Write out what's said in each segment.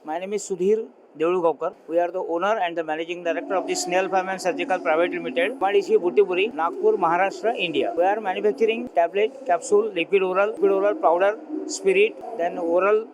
My name is Sudhir Devulgaonkar. We are the owner and the managing director of the Snehal Pharma and Surgical Private Limited, Padisi Butipuri, Nagpur, Maharashtra, India. We are manufacturing tablet, capsule, liquid oral powder, spirit, then oral,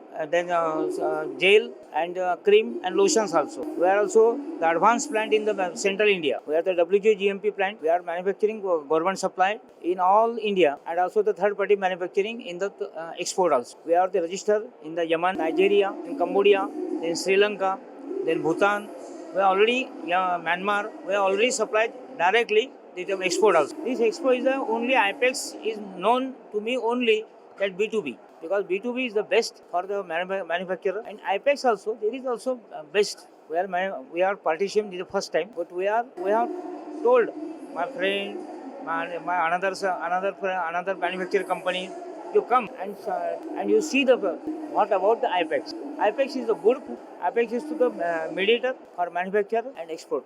gel and cream and lotions also. We are also the advanced plant in the central India. We are the WGMP plant. We are manufacturing government supply in all India and also the third party manufacturing in the export also. We are the register in the Yemen, Nigeria, in Cambodia, in Sri Lanka, then Bhutan. We are already Myanmar. We are already supplied directly the export also. This export is the only IPHEX is known to me only that B2B, because B2B is the best for the manufacturer, and IPHEX also there is also best. We are participating the first time, but we have told my friend, my another manufacturer company, you come and you see the what about the IPHEX. IPHEX is the good. IPHEX is to the mediator for manufacturer and export.